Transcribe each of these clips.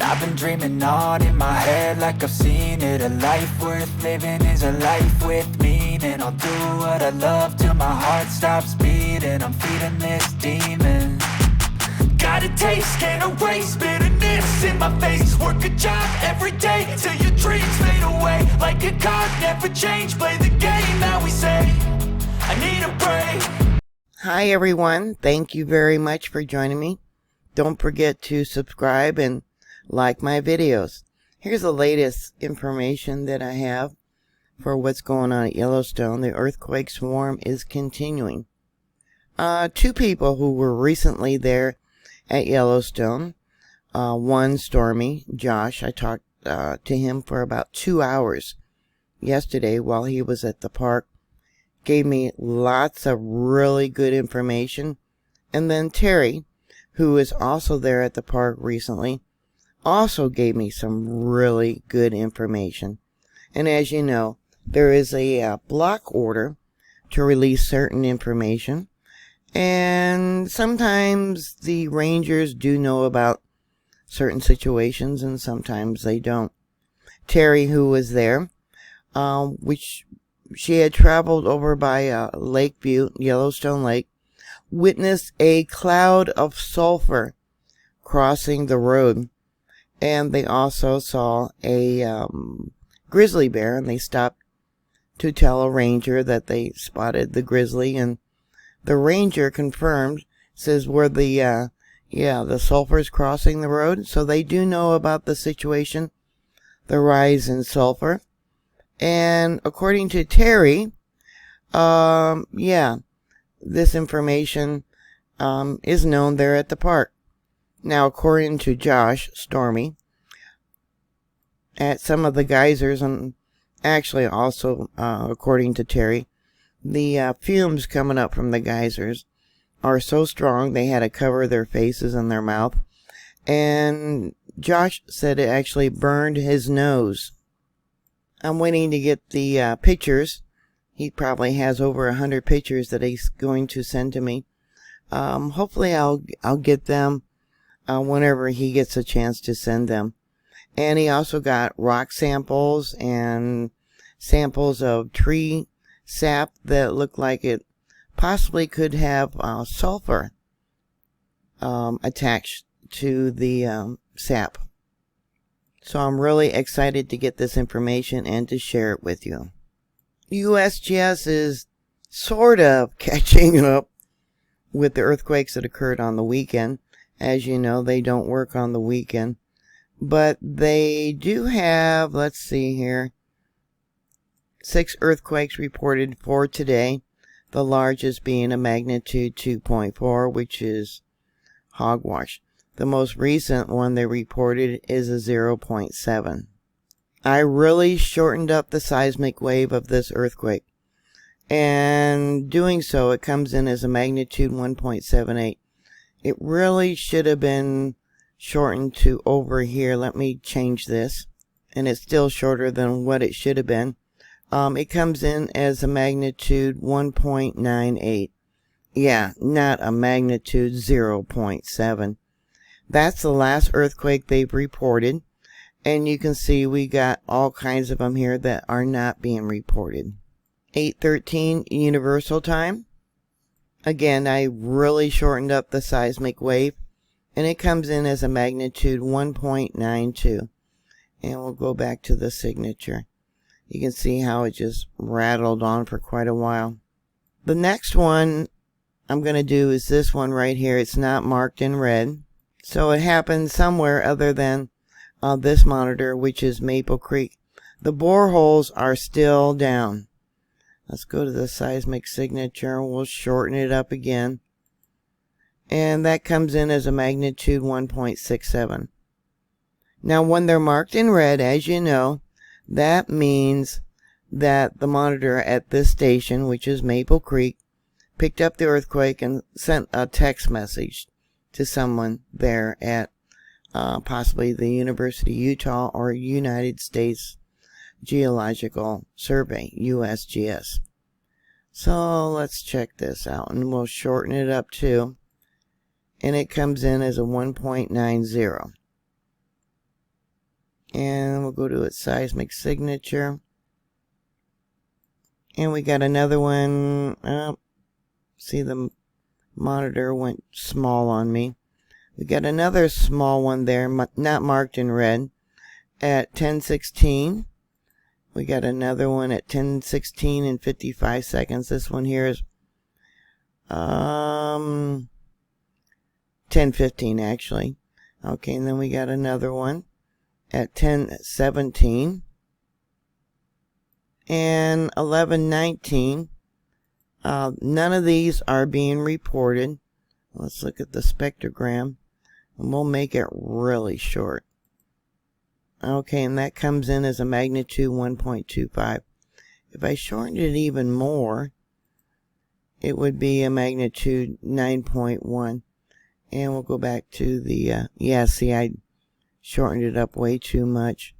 I've been dreaming on in my head like I've seen it. A life worth living is a life with meaning. I'll do what I love till my heart stops beating. I'm feeding this demon. Got a taste, can't erase bitterness in my face. Work a job every day till your dreams fade away. Like a card, never change, play the game that we say. I need a break. Hi everyone, thank you very much for joining me. Don't forget to subscribe and like my videos. Here's the latest information that I have for what's going on at Yellowstone. The earthquake swarm is continuing. Two people who were recently there at Yellowstone, one Stormy, Josh, I talked to him for about 2 hours yesterday while he was at the park. Gave me lots of really good information. And then Terry, who is also there at the park recently, also gave me some really good information. And as you know, there is a block order to release certain information. And sometimes the rangers do know about certain situations and sometimes they don't. Terry, who was there, which she had traveled over by Lake Butte, Yellowstone Lake, witnessed a cloud of sulfur crossing the road. And they also saw a grizzly bear, and they stopped to tell a ranger that they spotted the grizzly, and the ranger confirmed, says where the sulfur is crossing the road. So they do know about the situation, the rise in sulfur. And according to Terry, this information is known there at the park. Now, according to Josh, Stormy, at some of the geysers, and actually also according to Terry, the fumes coming up from the geysers are so strong they had to cover their faces and their mouth. And Josh said it actually burned his nose. I'm waiting to get the pictures. He probably has over 100 pictures that he's going to send to me. Hopefully I'll get them whenever he gets a chance to send them. And he also got rock samples and samples of tree sap that look like it possibly could have sulfur attached to the sap. So I'm really excited to get this information and to share it with you. USGS is sort of catching up with the earthquakes that occurred on the weekend. As you know, they don't work on the weekend. But they do have, let's see here, 6 earthquakes reported for today. The largest being a magnitude 2.4, which is hogwash. The most recent one they reported is a 0.7. I really shortened up the seismic wave of this earthquake. And doing so, it comes in as a magnitude 1.78. It really should have been shortened to over here. Let me change this. And it's still shorter than what it should have been. It comes in as a magnitude 1.98. Yeah, not a magnitude 0.7. That's the last earthquake they've reported. And you can see we got all kinds of them here that are not being reported. 8:13 Universal Time. Again, I really shortened up the seismic wave. And it comes in as a magnitude 1.92. And we'll go back to the signature. You can see how it just rattled on for quite a while. The next one I'm going to do is this one right here. It's not marked in red. So it happened somewhere other than this monitor, which is Maple Creek. The boreholes are still down. Let's go to the seismic signature. We'll shorten it up again. And that comes in as a magnitude 1.67. Now, when they're marked in red, as you know, that means that the monitor at this station, which is Maple Creek, picked up the earthquake and sent a text message to someone there at possibly the University of Utah or United States Geological Survey, USGS. So let's check this out, and we'll shorten it up too. And it comes in as a 1.90. And we'll go to its seismic signature. And we got another one. See, the monitor went small on me. We got another small one there, not marked in red, at 10:16. We got another one at 10:16 and 55 seconds. This one here is 10:15 actually. Okay, and then we got another one at 10:17 and 11:19. None of these are being reported. Let's look at the spectrogram, and we'll make it really short. Okay, and that comes in as a magnitude 1.25. If I shortened it even more, it would be a magnitude 9.1. And we'll go back to the, yeah, see, I shortened it up way too much.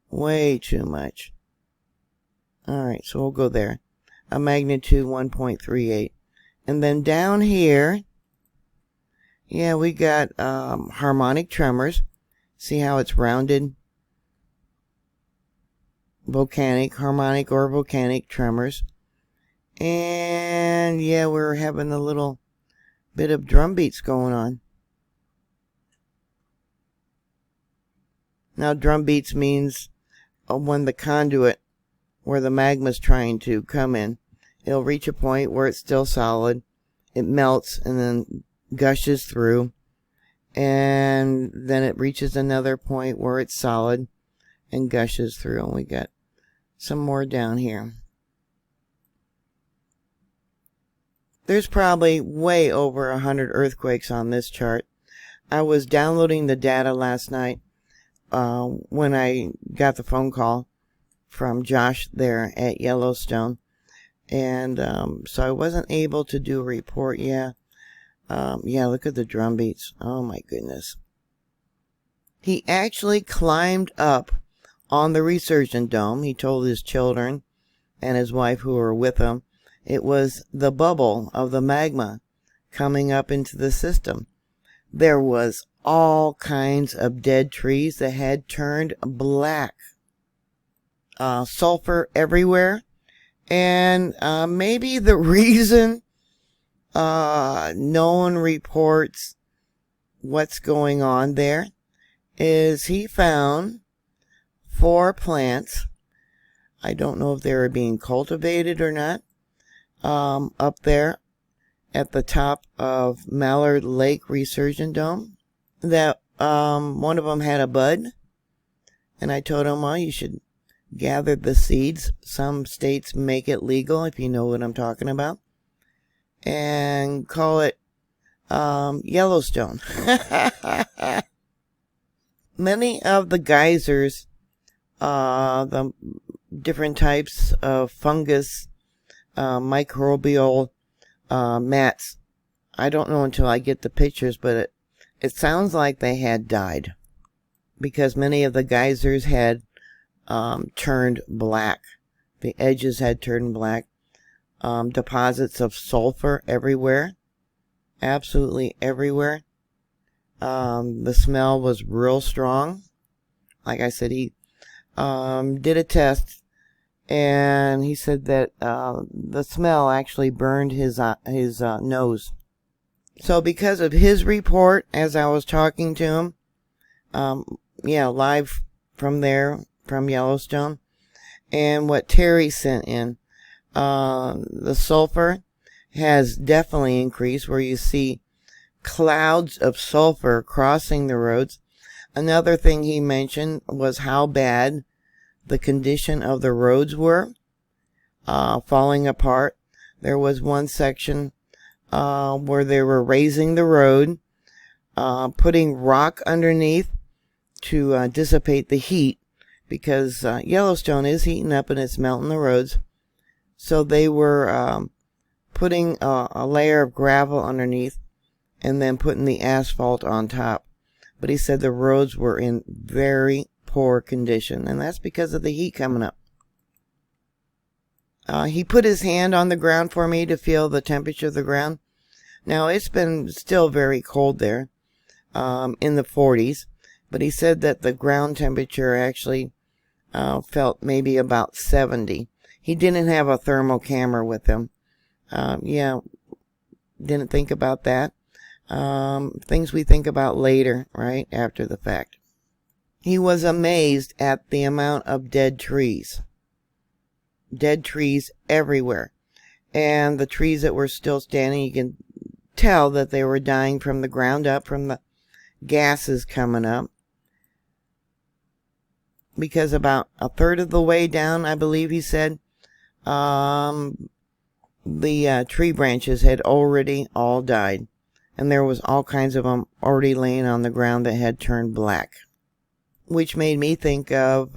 Way too much. Alright, so we'll go there. A magnitude 1.38. And then down here, yeah, we got harmonic tremors. See how it's rounded? Volcanic, harmonic, or volcanic tremors. And yeah, we're having a little bit of drum beats going on. Now, drum beats means when the conduit where the magma's trying to come in, it'll reach a point where it's still solid. It melts and then gushes through. And then it reaches another point where it's solid and gushes through. And we got some more down here. There's probably way over 100 earthquakes on this chart. I was downloading the data last night when I got the phone call from Josh there at Yellowstone. And so I wasn't able to do a report. Yeah, look at the drum beats. Oh my goodness. He actually climbed up on the resurgent dome. He told his children and his wife who were with him it was the bubble of the magma coming up into the system. There was all kinds of dead trees that had turned black. Sulfur everywhere. And maybe the reason no one reports what's going on there is he found 4 plants. I don't know if they were being cultivated or not. Up there at the top of Mallard Lake Resurgent Dome. That one of them had a bud. And I told him, well, you should gather the seeds. Some states make it legal, if you know what I'm talking about. And call it Yellowstone. Many of the geysers, the different types of fungus, microbial mats, I don't know until I get the pictures, but it sounds like they had died. Because many of the geysers had turned black. The edges had turned black. Deposits of sulfur everywhere. Absolutely everywhere. The smell was real strong. Like I said, he did a test, and he said that the smell actually burned his nose. So because of his report, as I was talking to him, live from there, from Yellowstone, and what Terry sent in, the sulfur has definitely increased, where you see clouds of sulfur crossing the roads. Another thing he mentioned was how bad the condition of the roads were, falling apart. There was one section where they were raising the road, putting rock underneath to dissipate the heat, because Yellowstone is heating up and it's melting the roads. So they were putting a layer of gravel underneath and then putting the asphalt on top. But he said the roads were in very poor condition, and that's because of the heat coming up. He put his hand on the ground for me to feel the temperature of the ground. Now, it's been still very cold there, in the 40s, But he said that the ground temperature actually felt maybe about 70. He didn't have a thermal camera with him. Yeah, didn't think about that. Things we think about later, right, after the fact. He was amazed at the amount of dead trees. Dead trees everywhere. And the trees that were still standing, you can tell that they were dying from the ground up, from the gases coming up. Because about a third of the way down, I believe he said, the tree branches had already all died. And there was all kinds of them already laying on the ground that had turned black. Which made me think of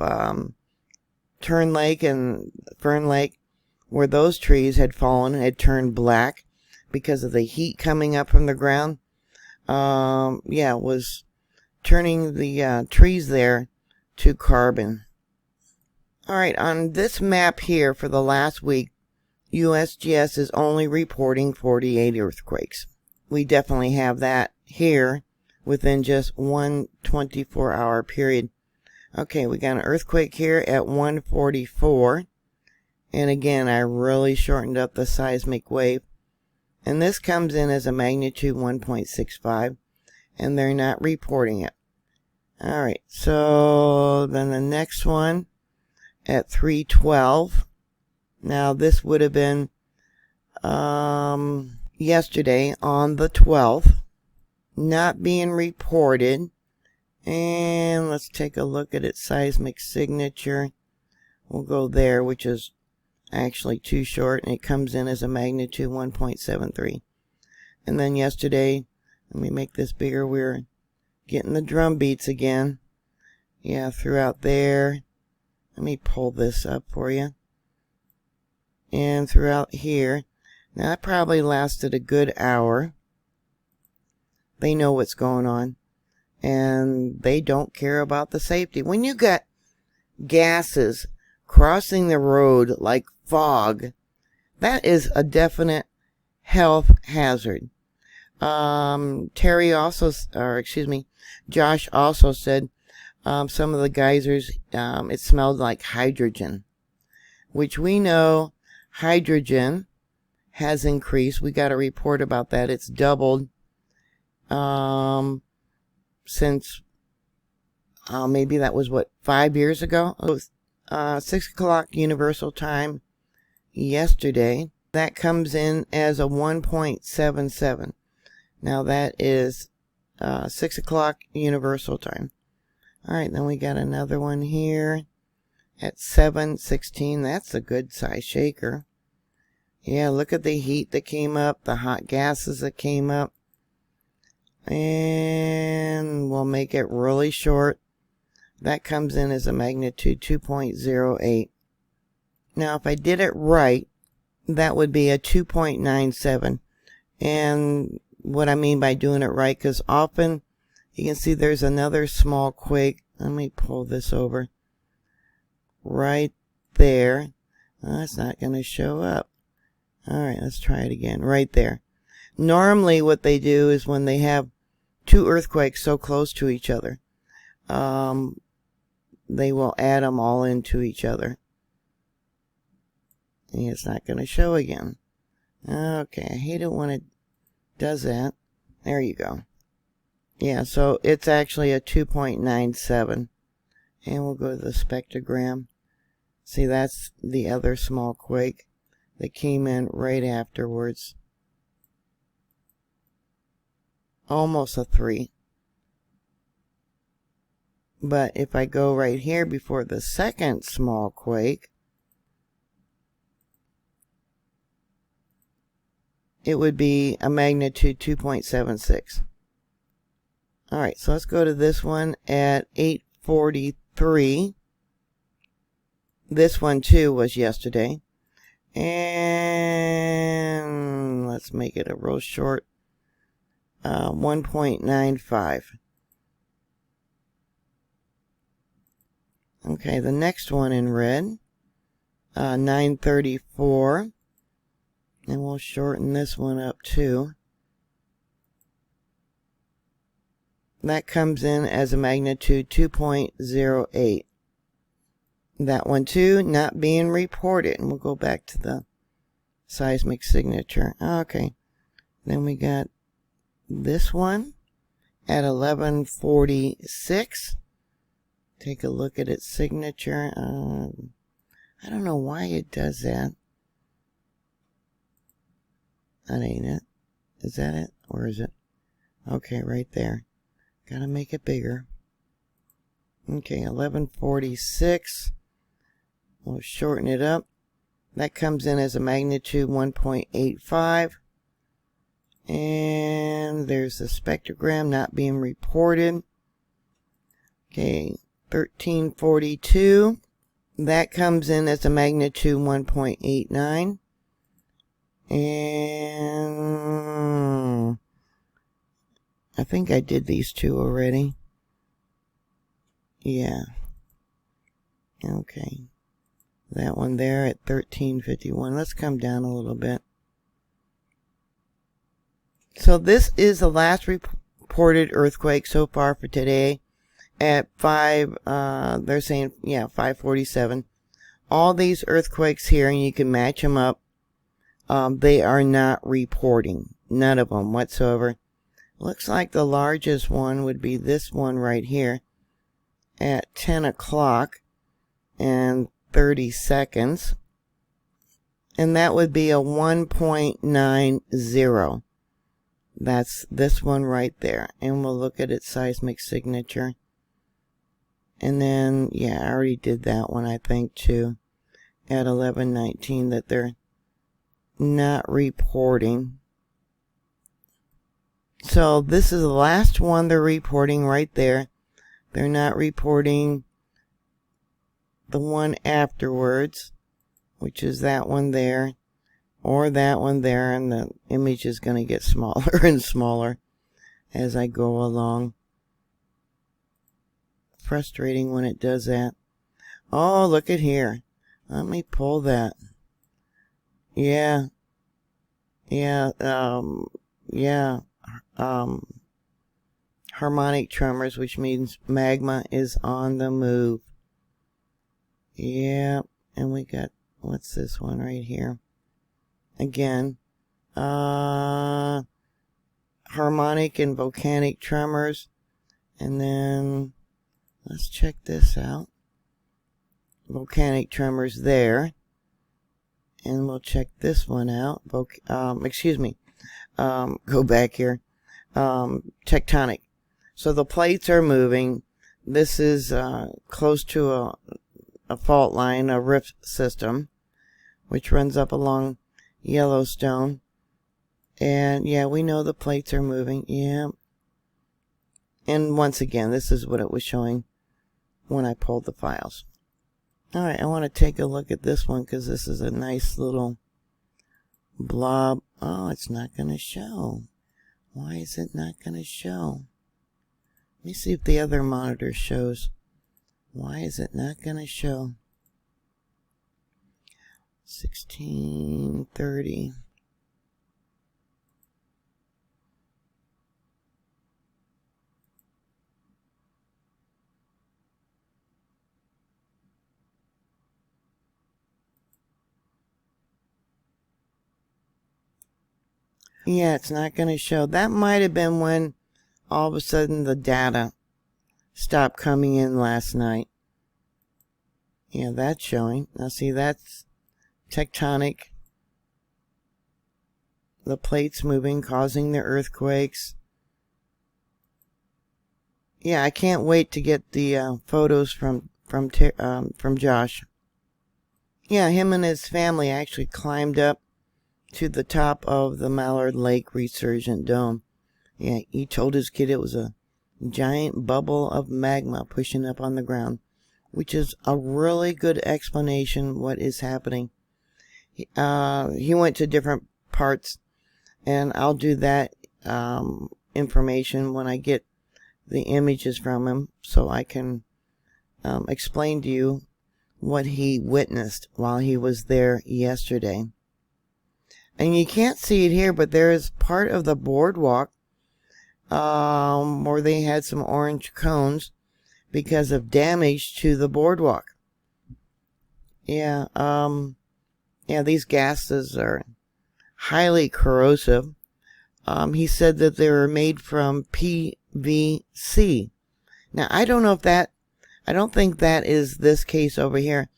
Tern Lake and Fern Lake, where those trees had fallen and had turned black because of the heat coming up from the ground. Yeah, it was turning the trees there to carbon. Alright, on this map here for the last week, USGS is only reporting 48 earthquakes. We definitely have that here within just one 24-hour period. Okay, we got an earthquake here at 1:44. And again, I really shortened up the seismic wave. And this comes in as a magnitude 1.65. And they're not reporting it. Alright, so then the next one at 3:12. Now this would have been yesterday on the 12th. Not being reported. And let's take a look at its seismic signature. We'll go there, which is actually too short, and it comes in as a magnitude 1.73. And then yesterday, let me make this bigger, we're getting the drum beats again. Yeah, throughout there. Let me pull this up for you. And throughout here. Now that probably lasted a good hour. They know what's going on. And they don't care about the safety. When you got gases crossing the road like fog, that is a definite health hazard. Josh also said some of the geysers, it smelled like hydrogen, which we know hydrogen has increased. We got a report about that. It's doubled since maybe that was 5 years ago. It was 6 o'clock universal time yesterday. That comes in as a 1.77. Now that is 6 o'clock universal time. Alright, then we got another one here at 7:16. That's a good size shaker. Yeah, look at the heat that came up, the hot gases that came up. And we'll make it really short. That comes in as a magnitude 2.08. Now, if I did it right, that would be a 2.97. And what I mean by doing it right, because often you can see there's another small quake. Let me pull this over. Right there. Oh, that's not going to show up. Alright, let's try it again. Right there. Normally what they do is when they have two earthquakes so close to each other, they will add them all into each other. And it's not going to show again. Okay, I hate it when it does that. There you go. Yeah, so it's actually a 2.97. And we'll go to the spectrogram. See, that's the other small quake that came in right afterwards. Almost a 3. But if I go right here before the second small quake, it would be a magnitude 2.76. Alright, so let's go to this one at 8:43. This one too was yesterday. And let's make it a real short 1.95. Okay, the next one in red, 9:34. And we'll shorten this one up too. That comes in as a magnitude 2.08. That one too, not being reported. And we'll go back to the seismic signature. Okay. Then we got this one at 11:46. Take a look at its signature. I don't know why it does that. That ain't it. Is that it? Or is it? Okay, right there. Gotta make it bigger. Okay, 11:46. We'll shorten it up. That comes in as a magnitude 1.85. And there's the spectrogram not being reported. Okay, 1342. That comes in as a magnitude 1.89. And I think I did these two already. Yeah. Okay. That one there at 1351. Let's come down a little bit. So this is the last reported earthquake so far for today at 547. All these earthquakes here, and you can match them up, they are not reporting. None of them whatsoever. Looks like the largest one would be this one right here at 10 o'clock and 30 seconds. And that would be a 1.90. That's this one right there. And we'll look at its seismic signature. And then, yeah, I already did that one, I think, too. At 11:19 that they're not reporting. So this is the last one they're reporting right there. They're not reporting the one afterwards, which is that one there, or that one there, and the image is going to get smaller and smaller as I go along. Frustrating when it does that. Oh, look at here. Let me pull that. Yeah. Harmonic tremors, which means magma is on the move. Yeah, and we got, what's this one right here? Again, harmonic and volcanic tremors. And then, let's check this out. Volcanic tremors there. And we'll check this one out. Go back here. Tectonic. So the plates are moving. This is close to a fault line, a rift system, which runs up along Yellowstone. And yeah, we know the plates are moving. Yeah. And once again, this is what it was showing when I pulled the files. Alright, I want to take a look at this one because this is a nice little blob. Oh, it's not going to show. Why is it not going to show? Let me see if the other monitor shows. Why is it not going to show? 1630. Yeah, it's not going to show. That might have been when all of a sudden the data stopped coming in last night. Yeah, that's showing. Now see, that's tectonic. The plates moving, causing the earthquakes. Yeah, I can't wait to get the photos from Josh. Yeah, him and his family actually climbed up to the top of the Mallard Lake Resurgent Dome. Yeah, he told his kid it was a giant bubble of magma pushing up on the ground, which is a really good explanation what is happening. He went to different parts, and I'll do that information when I get the images from him, so I can explain to you what he witnessed while he was there yesterday. And you can't see it here, but there is part of the boardwalk where they had some orange cones because of damage to the boardwalk. Yeah, these gases are highly corrosive. He said that they were made from PVC. Now, I don't think that is this case over here,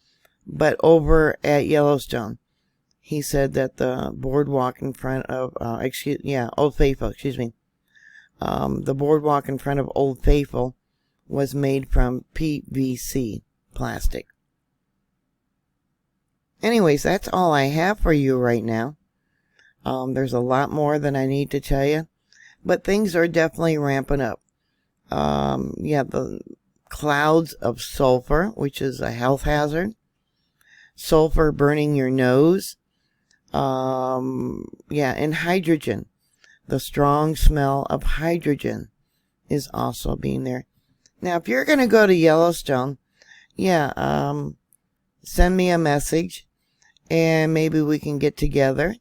but over at Yellowstone, he said that the boardwalk in front of, Old Faithful, the boardwalk in front of Old Faithful was made from PVC plastic. Anyways, that's all I have for you right now. There's a lot more than I need to tell you, but things are definitely ramping up. The clouds of sulfur, which is a health hazard. Sulfur burning your nose. And hydrogen. The strong smell of hydrogen is also being there. Now, if you're going to go to Yellowstone, send me a message and maybe we can get together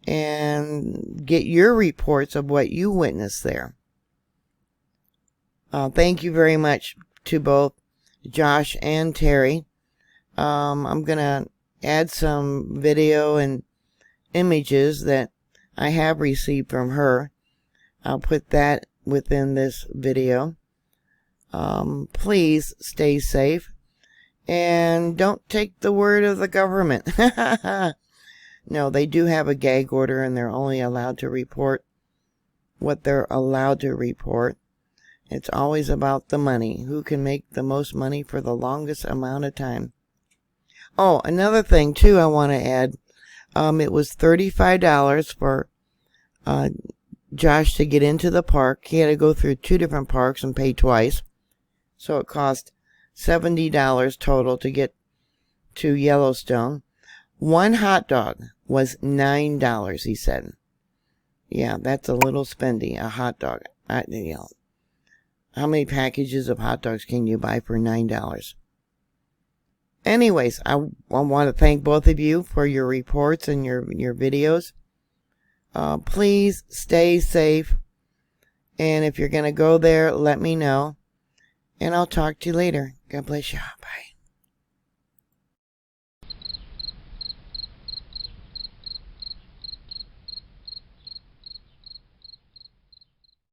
and get your reports of what you witnessed there. Thank you very much to both Josh and Terry. I'm going to add some video and images that I have received from her. I'll put that within this video. Please stay safe and don't take the word of the government. No, they do have a gag order and they're only allowed to report what they're allowed to report. It's always about the money. Who can make the most money for the longest amount of time? Oh, another thing too I want to add. It was $35 for Josh to get into the park. He had to go through 2 different parks and pay twice. So it cost $70 total to get to Yellowstone. One hot dog was $9, he said. Yeah, that's a little spendy, a hot dog. How many packages of hot dogs can you buy for $9? Anyways, I want to thank both of you for your reports and your videos. Please stay safe. And if you're going to go there, let me know. And I'll talk to you later. God bless you. Bye.